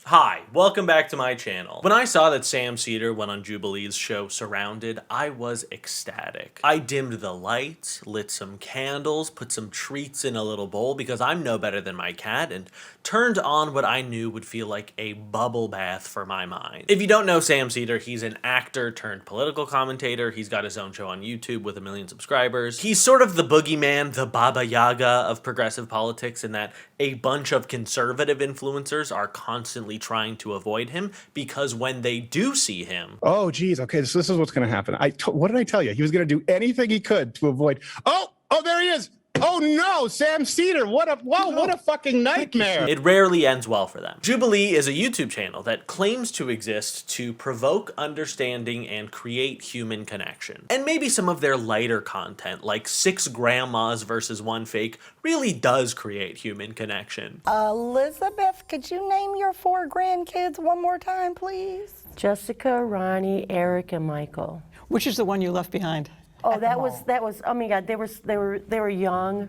Hi, welcome back to my channel. When I saw that Sam Seder went on Jubilee's show Surrounded, I was ecstatic. I dimmed the lights, lit some candles, put some treats in a little bowl because I'm no better than my cat, and turned on what I knew would feel like a bubble bath for my mind. If you don't know Sam Seder, he's an actor turned political commentator. He's got his own show on YouTube with 1 million subscribers. He's sort of the boogeyman, the Baba Yaga of progressive politics, in that a bunch of conservative influencers are constantly trying to avoid him because when they do see him... Oh, geez. Okay, so this is what's going to happen. What did I tell you? He was going to do anything he could to avoid... Oh, there he is. Oh no, Sam Seder, what a fucking nightmare. It rarely ends well for them. Jubilee is a YouTube channel that claims to exist to provoke understanding and create human connection. And maybe some of their lighter content, like 6 grandmas versus 1 fake, really does create human connection. Elizabeth, could you name your 4 grandkids one more time, please? Jessica, Ronnie, Eric, and Michael. Which is the one you left behind? Oh, that was. Oh my God, they were young,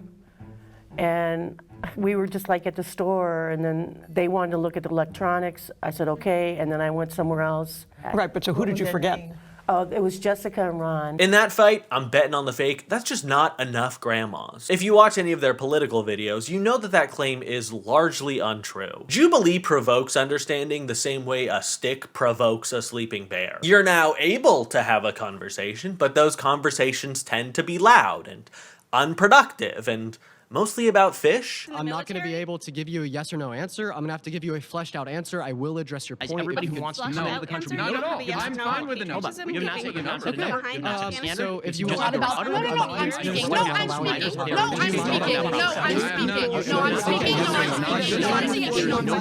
and we were just like at the store, and then they wanted to look at the electronics. I said okay, and then I went somewhere else. Right, but so who did you forget? Oh, it was Jessica and Ron. In that fight, I'm betting on the fake. That's just not enough grandmas. If you watch any of their political videos, you know that that claim is largely untrue. Jubilee provokes understanding the same way a stick provokes a sleeping bear. You're now able to have a conversation, but those conversations tend to be loud and unproductive and mostly about fish. I'm not going to be able to give you a yes or no answer. I'm going to have to give you a fleshed out answer. I will address your point. Everybody who wants to know the country. No, I'm fine with the no. You have not said your number. So if you want to... I'm speaking. No, I'm speaking. No, I'm speaking. No, I'm speaking. No,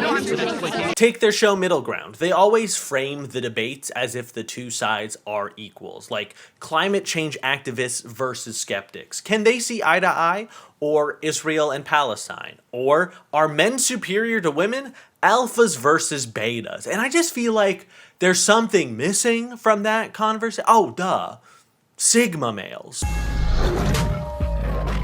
I'm speaking. Take their show middle ground. They always frame the debates as if the two sides are equals, like climate change activists versus skeptics. Can they see eye to eye? Or Israel and Palestine? Or are men superior to women? Alphas versus betas. And I just feel like there's something missing from that conversation. Oh, duh. Sigma males.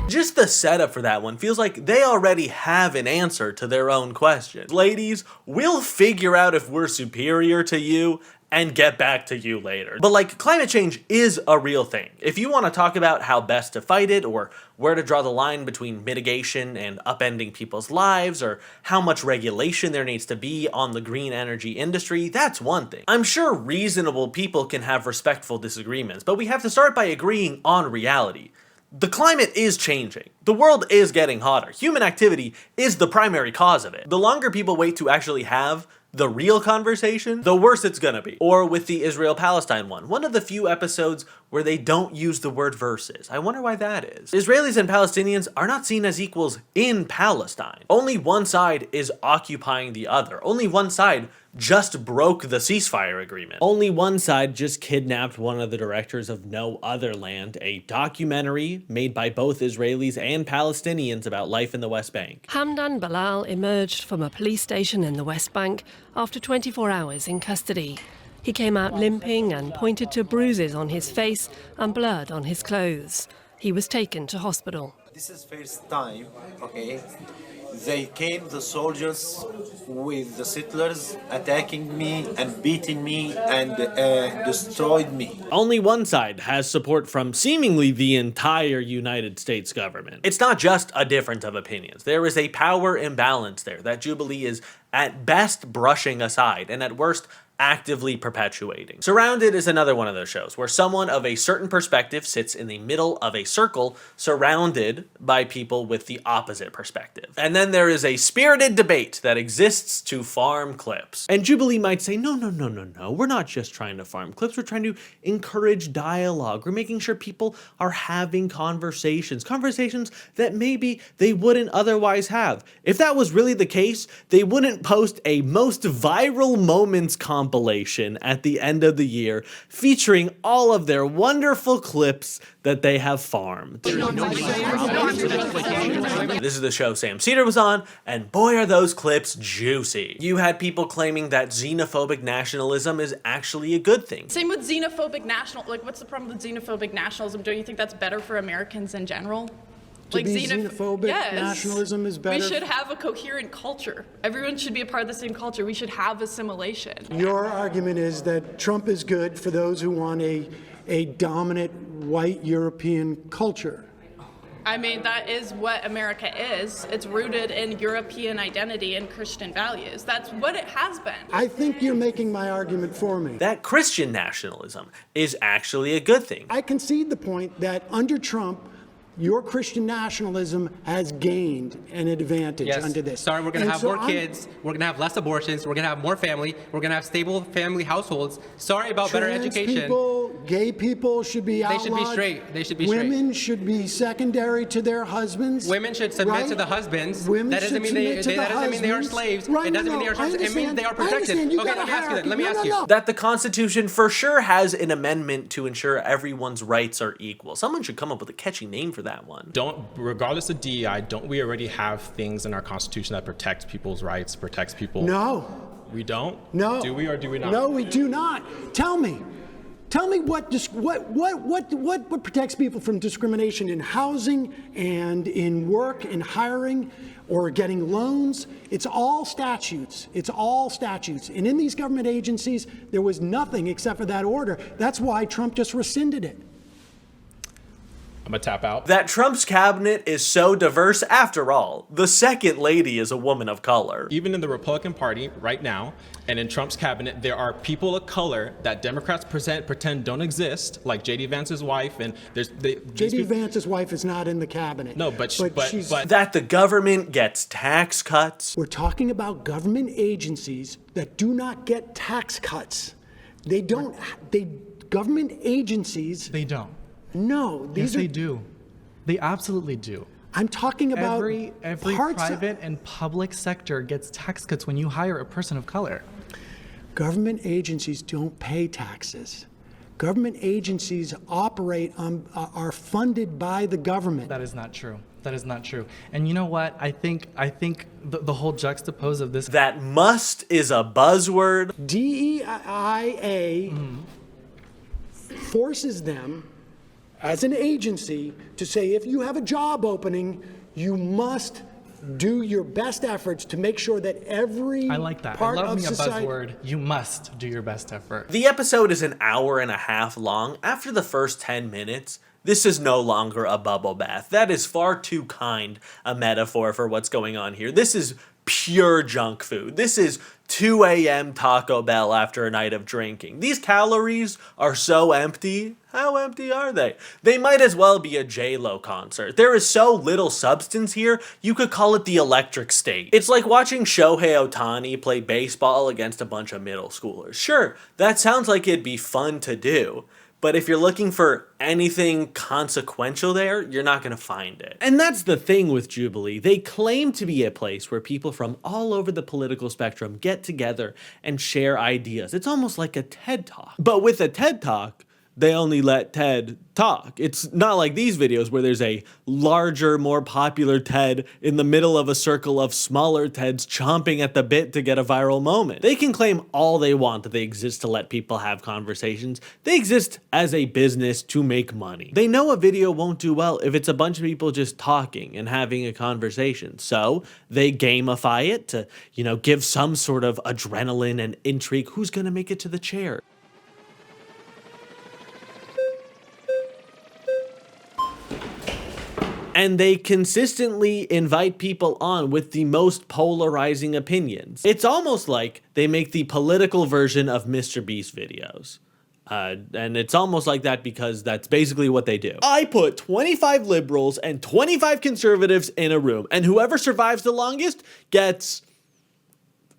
Just the setup for that one feels like they already have an answer to their own question. Ladies, we'll figure out if we're superior to you and get back to you later. But like, climate change is a real thing. If you want to talk about how best to fight it, or where to draw the line between mitigation and upending people's lives, or how much regulation there needs to be on the green energy industry, that's one thing. I'm sure reasonable people can have respectful disagreements, but we have to start by agreeing on reality. The climate is changing. The world is getting hotter. Human activity is the primary cause of it. The longer people wait to actually have the real conversation, the worse it's gonna be. Or with the Israel-Palestine one of the few episodes where they don't use the word versus. I wonder why that is. Israelis and Palestinians are not seen as equals in Palestine. Only one side is occupying the other. Only one side just broke the ceasefire agreement. Only one side just kidnapped one of the directors of No Other Land, a documentary made by both Israelis and Palestinians about life in the West Bank. Hamdan Bilal emerged from a police station in the West Bank after 24 hours in custody. He came out limping and pointed to bruises on his face and blood on his clothes. He was taken to hospital. This is first time, okay? They came, the soldiers, with the settlers attacking me and beating me and destroyed me. Only one side has support from seemingly the entire United States government. It's not just a difference of opinions. There is a power imbalance there that Jubilee is at best brushing aside and at worst actively perpetuating. Surrounded is another one of those shows where someone of a certain perspective sits in the middle of a circle surrounded by people with the opposite perspective. And then there is a spirited debate that exists to farm clips. And Jubilee might say, no, we're not just trying to farm clips, we're trying to encourage dialogue. We're making sure people are having conversations that maybe they wouldn't otherwise have. If that was really the case, they wouldn't post a most viral moments compilation at the end of the year featuring all of their wonderful clips that they have farmed. This is the show Sam Seder was on, and boy are those clips juicy. You had people claiming that xenophobic nationalism is actually a good thing. Same with xenophobic what's the problem with xenophobic nationalism? Don't you think that's better for Americans in general? To be xenophobic, nationalism is better. We should have a coherent culture. Everyone should be a part of the same culture. We should have assimilation. Your argument is that Trump is good for those who want a dominant white European culture. I mean, that is what America is. It's rooted in European identity and Christian values. That's what it has been. I think you're making my argument for me. That Christian nationalism is actually a good thing. I concede the point that under Trump, your Christian nationalism has gained an advantage under this. Sorry, we're going to have more kids. We're going to have less abortions. We're going to have more family. We're going to have stable family households. Sorry about better education. People, gay people should be outlawed. They should be straight. They should be straight. Women should be secondary to their husbands. Women should submit to the husbands. Women that doesn't mean they are slaves. Right, it doesn't mean they are slaves. It means they are protected. Okay, let me ask you that. Let me ask you. That the Constitution for sure has an amendment to ensure everyone's rights are equal. Someone should come up with a catchy name for that one. Regardless of DEI, don't we already have things in our Constitution that protect people's rights, protects people? No. We don't? No. Do we or do we not? No, we do not. Tell me what protects people from discrimination in housing and in work and hiring or getting loans. It's all statutes. It's all statutes. And in these government agencies, there was nothing except for that order. That's why Trump just rescinded it. I'm gonna tap out. That Trump's cabinet is so diverse. After all, the second lady is a woman of color. Even in the Republican Party right now, and in Trump's cabinet, there are people of color that Democrats pretend don't exist, like J.D. Vance's wife, and J.D. Vance's wife is not in the cabinet. No, but that the government gets tax cuts. We're talking about government agencies that do not get tax cuts. Government agencies. They don't. No, they do. They absolutely do. I'm talking about every private and public sector gets tax cuts when you hire a person of color. Government agencies don't pay taxes. Government agencies are funded by the government. That is not true. That is not true. And you know what? I think the whole juxtapose of this. That must is a buzzword. DEIA forces them as an agency to say, if you have a job opening, you must do your best efforts to make sure that every I like that. part I love of me society. A buzzword. You must do your best effort. The episode is an hour and a half long. After the first 10 minutes, this is no longer a bubble bath. That is far too kind a metaphor for what's going on here. This is pure junk food. This is 2 a.m. Taco Bell after a night of drinking. These calories are so empty. How empty are they? They might as well be a J-Lo concert. There is so little substance here, you could call it the electric state. It's like watching Shohei Ohtani play baseball against a bunch of middle schoolers. Sure, that sounds like it'd be fun to do. But if you're looking for anything consequential there, you're not going to find it. And that's the thing with Jubilee. They claim to be a place where people from all over the political spectrum get together and share ideas. It's almost like a TED Talk. But with a TED Talk, they only let Ted talk. It's not like these videos where there's a larger, more popular Ted in the middle of a circle of smaller Teds chomping at the bit to get a viral moment. They can claim all they want that they exist to let people have conversations. They exist as a business to make money. They know a video won't do well if it's a bunch of people just talking and having a conversation. So they gamify it to, give some sort of adrenaline and intrigue. Who's gonna make it to the chair? And they consistently invite people on with the most polarizing opinions. It's almost like they make the political version of Mr. Beast videos. And it's almost like that because that's basically what they do. I put 25 liberals and 25 conservatives in a room, and whoever survives the longest gets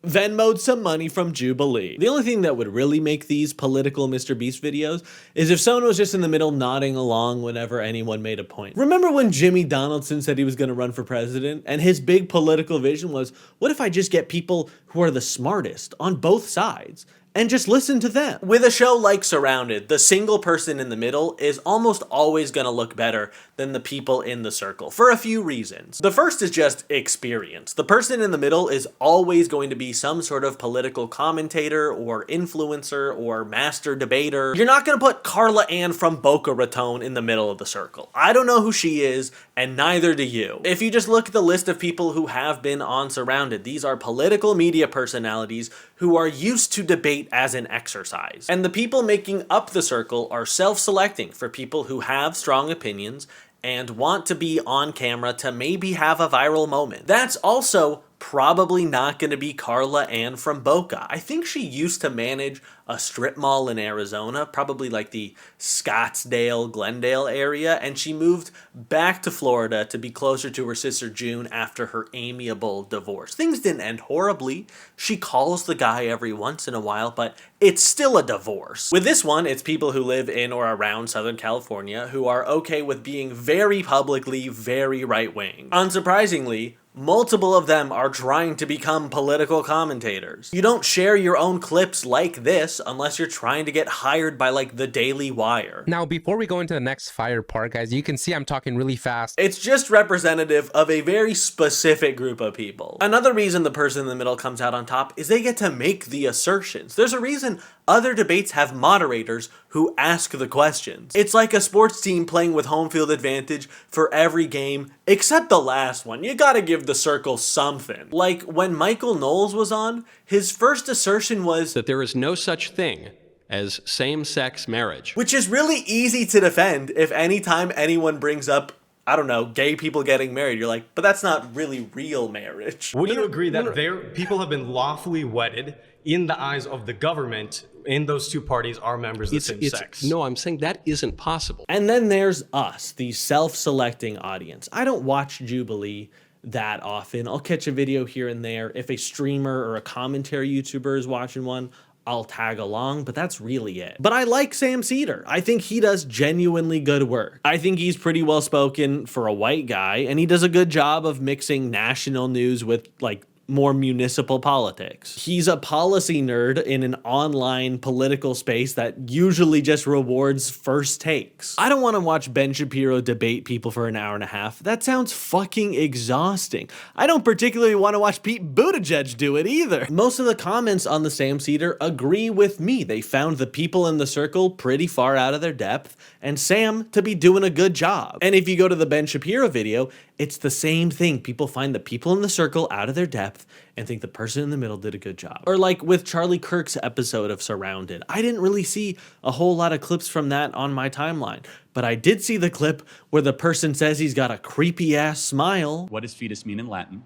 Venmo'd some money from Jubilee. The only thing that would really make these political Mr. Beast videos is if someone was just in the middle nodding along whenever anyone made a point. Remember when Jimmy Donaldson said he was going to run for president, and his big political vision was, what if I just get people who are the smartest on both sides? and just listen to them. With a show like Surrounded, the single person in the middle is almost always going to look better than the people in the circle for a few reasons. The first is just experience. The person in the middle is always going to be some sort of political commentator or influencer or master debater. You're not going to put Carla Ann from Boca Raton in the middle of the circle. I don't know who she is, and neither do you. If you just look at the list of people who have been on Surrounded, these are political media personalities who are used to debate as an exercise. And the people making up the circle are self-selecting for people who have strong opinions and want to be on camera to maybe have a viral moment. That's also probably not going to be Carla Ann from Boca. I think she used to manage a strip mall in Arizona, probably like the Scottsdale, Glendale area, and she moved back to Florida to be closer to her sister June after her amiable divorce. Things didn't end horribly. She calls the guy every once in a while, but it's still a divorce. With this one, it's people who live in or around Southern California who are okay with being very publicly very right-wing. Unsurprisingly, multiple of them are trying to become political commentators. You don't share your own clips like this unless you're trying to get hired by like the Daily Wire. Now, before we go into the next fire part, guys, you can see I'm talking really fast. It's just representative of a very specific group of people. Another reason the person in the middle comes out on top is they get to make the assertions. There's a reason other debates have moderators who ask the questions. It's like a sports team playing with home field advantage for every game, except the last one. You gotta give the circle something. Like when Michael Knowles was on, his first assertion was that there is no such thing as same-sex marriage. Which is really easy to defend if anytime anyone brings up, I don't know, gay people getting married, you're like, but that's not really real marriage. Would you agree that people have been lawfully wedded in the eyes of the government, and those two parties are members of the same sex? No, I'm saying that isn't possible. And then there's us, the self-selecting audience. I don't watch Jubilee that often. I'll catch a video here and there. If a streamer or a commentary YouTuber is watching one, I'll tag along, but that's really it. But I like Sam Seder. I think he does genuinely good work. I think he's pretty well spoken for a white guy, and he does a good job of mixing national news with like more municipal politics. He's a policy nerd in an online political space that usually just rewards first takes. I don't want to watch Ben Shapiro debate people for an hour and a half. That sounds fucking exhausting. I don't particularly want to watch Pete Buttigieg do it either. Most of the comments on the Sam Seder agree with me. They found the people in the circle pretty far out of their depth and Sam to be doing a good job. And if you go to the Ben Shapiro video, it's the same thing. People find the people in the circle out of their depth and think the person in the middle did a good job. Or like with Charlie Kirk's episode of Surrounded. I didn't really see a whole lot of clips from that on my timeline, but I did see the clip where the person says he's got a creepy ass smile. What does fetus mean in Latin?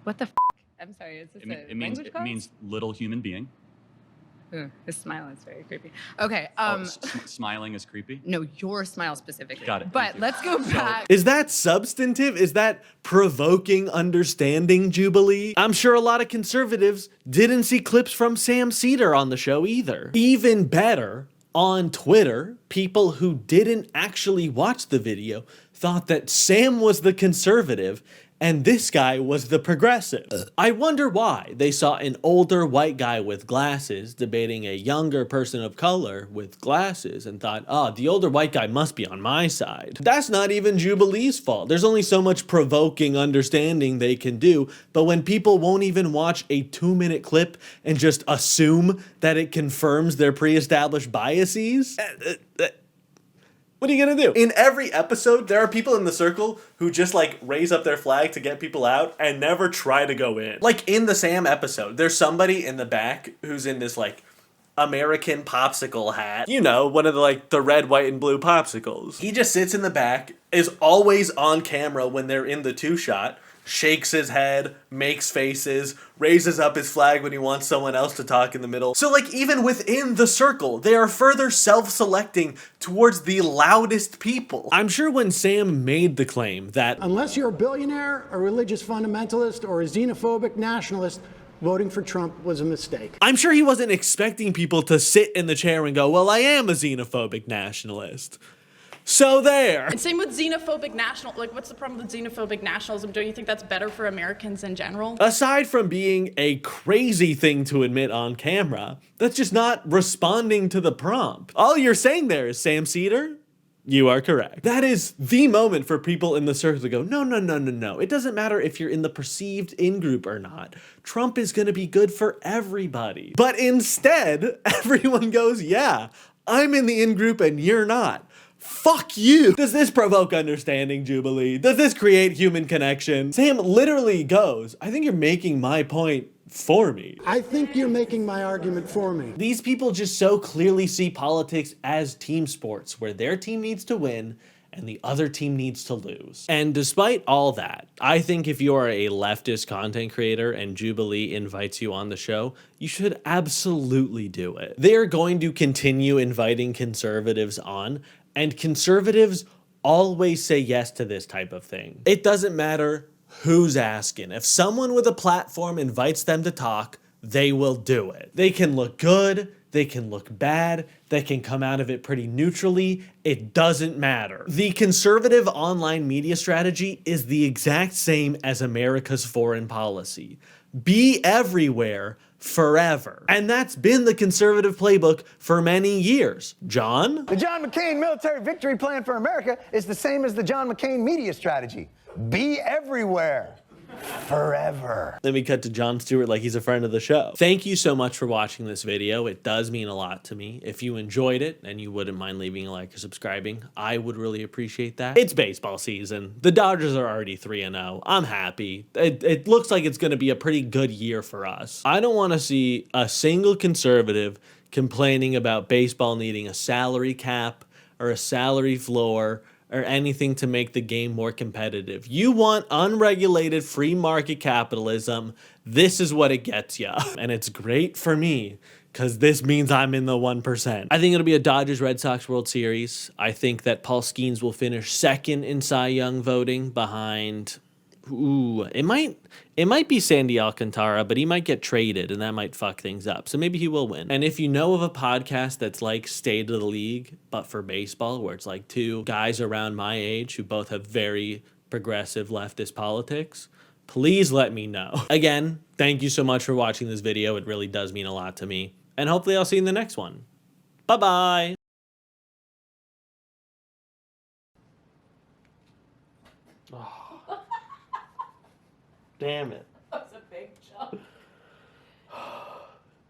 What the f? I'm sorry, is this It means little human being. Ooh, his smile is very creepy. Okay. Smiling is creepy? No, your smile specifically. Got it. But let's go back. Is that substantive? Is that provoking understanding, Jubilee? I'm sure a lot of conservatives didn't see clips from Sam Seder on the show either. Even better, on Twitter, people who didn't actually watch the video thought that Sam was the conservative and this guy was the progressive. I wonder why. They saw an older white guy with glasses debating a younger person of color with glasses and thought, oh, the older white guy must be on my side. That's not even Jubilee's fault. There's only so much provoking understanding they can do, but when people won't even watch a 2-minute clip and just assume that it confirms their pre-established biases, what are you gonna do? In every episode, there are people in the circle who just like raise up their flag to get people out and never try to go in. Like in the Sam episode, there's somebody in the back who's in this like American popsicle hat. You know, one of the like the red, white, and blue popsicles. He just sits in the back, is always on camera when they're in the 2-shot, shakes his head, makes faces, raises up his flag when he wants someone else to talk in the middle. So like even within the circle, they are further self-selecting towards the loudest people. I'm sure when Sam made the claim that unless you're a billionaire, a religious fundamentalist, or a xenophobic nationalist, voting for Trump was a mistake. I'm sure he wasn't expecting people to sit in the chair and go, well, I am a xenophobic nationalist. So there. And same with xenophobic like what's the problem with xenophobic nationalism? Don't you think that's better for Americans in general? Aside from being a crazy thing to admit on camera, that's just not responding to the prompt. All you're saying there is, Sam Cedar, you are correct. That is the moment for people in the circle to go, no, no, no, no, no. It doesn't matter if you're in the perceived in-group or not. Trump is gonna be good for everybody. But instead, everyone goes, yeah, I'm in the in-group and you're not. Fuck you. Does this provoke understanding, Jubilee? Does this create human connection? Sam literally goes, I think you're making my point for me. I think you're making my argument for me. These people just so clearly see politics as team sports, where their team needs to win and the other team needs to lose. And despite all that, I think if you are a leftist content creator and Jubilee invites you on the show, you should absolutely do it. They are going to continue inviting conservatives on, and conservatives always say yes to this type of thing. It doesn't matter who's asking. If someone with a platform invites them to talk, they will do it. They can look good, they can look bad, they can come out of it pretty neutrally. It doesn't matter. The conservative online media strategy is the exact same as America's foreign policy. Be everywhere forever. And that's been the conservative playbook for many years. John? The John McCain military victory plan for America is the same as the John McCain media strategy. Be everywhere. Forever. Then we cut to Jon Stewart like he's a friend of the show. Thank you so much for watching this video. It does mean a lot to me. If you enjoyed it and you wouldn't mind leaving a like or subscribing, I would really appreciate that. It's baseball season. The Dodgers are already 3-0. I'm happy. It looks like it's going to be a pretty good year for us. I don't want to see a single conservative complaining about baseball needing a salary cap or a salary floor or anything to make the game more competitive. You want unregulated free market capitalism, this is what it gets you. And it's great for me, because this means I'm in the 1%. I think it'll be a Dodgers-Red Sox World Series. I think that Paul Skeens will finish second in Cy Young voting behind... Ooh, it might be Sandy Alcantara, but he might get traded and that might fuck things up. So maybe he will win. And if you know of a podcast that's like State of the League, but for baseball, where it's like two guys around my age who both have very progressive leftist politics, please let me know. Again, thank you so much for watching this video. It really does mean a lot to me. And hopefully I'll see you in the next one. Bye-bye. Damn it. That was a big jump.